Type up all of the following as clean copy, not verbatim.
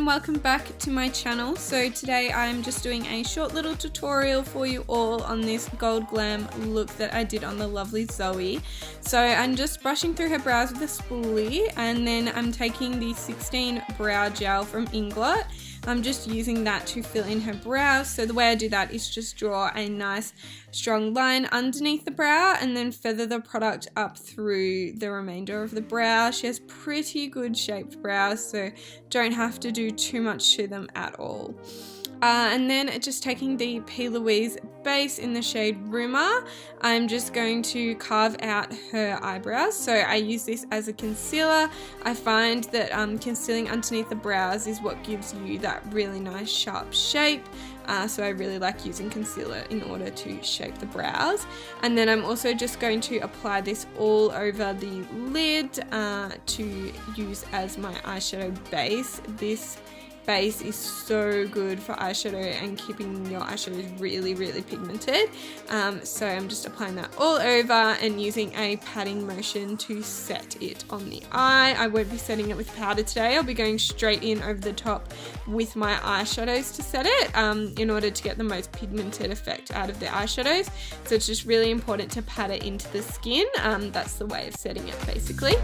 and welcome back to my channel. So today I'm just doing a short little tutorial for you all on this gold glam look that I did on the lovely Zoe. So I'm just brushing through her brows with a spoolie, and then I'm taking the 16 brow gel from Inglot. I'm just using that to fill in her brows. So the way I do that is just draw a nice strong line underneath the brow and then feather the product up through the remainder of the brow. She has pretty good shaped brows, so don't have to do too much to them at all. And then just taking the P. Louise base in the shade Rumor, I'm just going to carve out her eyebrows. So I use this as a concealer. I find that concealing underneath the brows is what gives you that really nice sharp shape. So I really like using concealer in order to shape the brows. And then I'm also just going to apply this all over the lid to use as my eyeshadow base. This base is so good for eyeshadow and keeping your eyeshadows really pigmented. So I'm just applying that all over and using a patting motion to set it on the eye. I won't be setting it with powder today. I'll be going straight in over the top with my eyeshadows to set it in order to get the most pigmented effect out of the eyeshadows. So it's just really important to pat it into the skin. That's the way of setting it basically.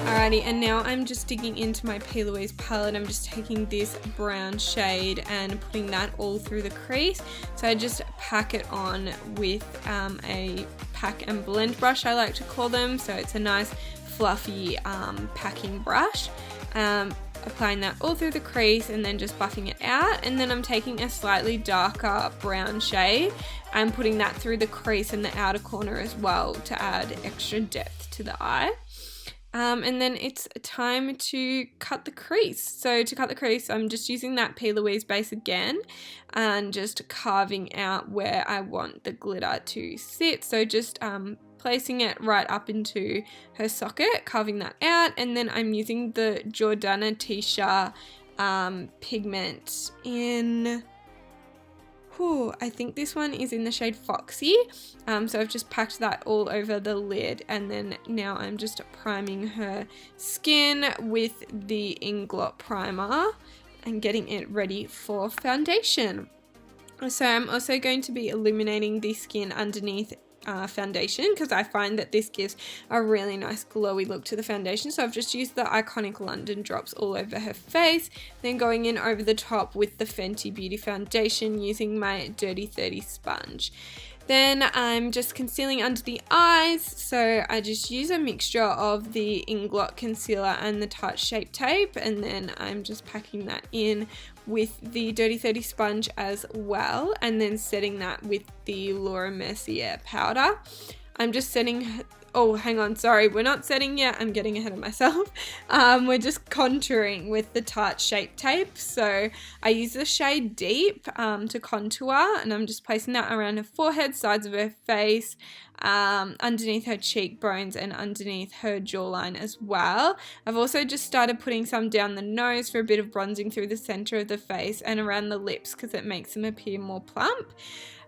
Alrighty, and now I'm just digging into my P. Louise palette. I'm just taking this brown shade and putting that all through the crease. So I just pack it on with a pack and blend brush, I like to call them. So it's a nice fluffy packing brush. Applying that all through the crease and then just buffing it out. And then I'm taking a slightly darker brown shade and putting that through the crease and the outer corner as well to add extra depth to the eye. And then it's time to cut the crease. So to cut the crease, I'm just using that P. Louise base again and just carving out where I want the glitter to sit. So just placing it right up into her socket, carving that out, and then I'm using the Jordana Tisha pigment in... I think this one is in the shade Foxy. So I've just packed that all over the lid, and then now I'm just priming her skin with the Inglot primer and getting it ready for foundation. So I'm also going to be illuminating the skin underneath foundation because I find that this gives a really nice glowy look to the foundation. So I've just used the iconic London drops all over her face, then going in over the top with the Fenty Beauty foundation using my Dirty 30 sponge. Then I'm just concealing under the eyes, so I just use a mixture of the Inglot concealer and the Tarte Shape Tape, and then I'm just packing that in with the Dirty 30 sponge as well, and then setting that with the Laura Mercier powder. I'm just setting... Oh, hang on, sorry, we're not setting yet. I'm getting ahead of myself. We're just contouring with the Tarte Shape Tape. So I use the shade Deep to contour, and I'm just placing that around her forehead, sides of her face, underneath her cheekbones and underneath her jawline as well. I've also just started putting some down the nose for a bit of bronzing through the center of the face and around the lips because it makes them appear more plump.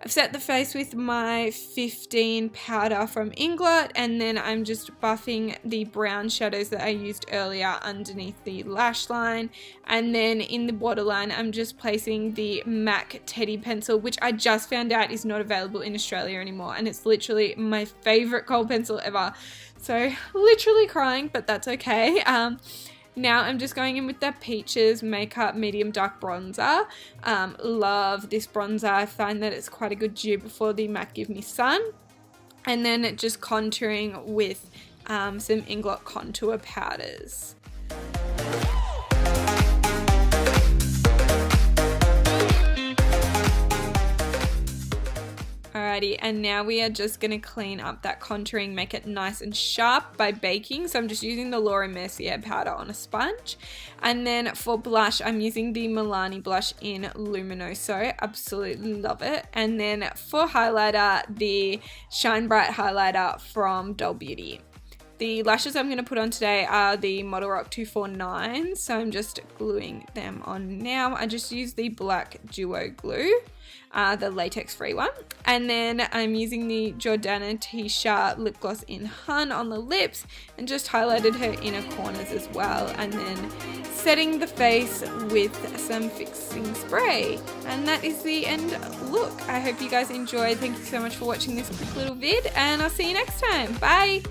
I've set the face with my 15 powder from Inglot, and then I'm just buffing the brown shadows that I used earlier underneath the lash line. And then in the waterline, I'm just placing the MAC Teddy pencil, which I just found out is not available in Australia anymore, and it's literally my favorite kohl pencil ever. So literally crying, but that's okay. Now I'm just going in with the Peaches Makeup Medium Dark Bronzer. Love this bronzer. I find that it's quite a good dupe for the MAC Give Me Sun. And then just contouring with some Inglot contour powders. Alrighty, and now we are just going to clean up that contouring, make it nice and sharp by baking. So I'm just using the Laura Mercier powder on a sponge. And then for blush, I'm using the Milani blush in Luminoso. Absolutely love it. And then for highlighter, the Shine Bright highlighter from Doll Beauty. The lashes I'm going to put on today are the Model Rock 249, so I'm just gluing them on now. I just use the black duo glue, the latex free one, and then I'm using the Jordana T-Shirt lip gloss in Hun on the lips and just highlighted her inner corners as well, and then setting the face with some fixing spray. And that is the end look. I hope you guys enjoyed. Thank you so much for watching this quick little vid, and I'll see you next time. Bye!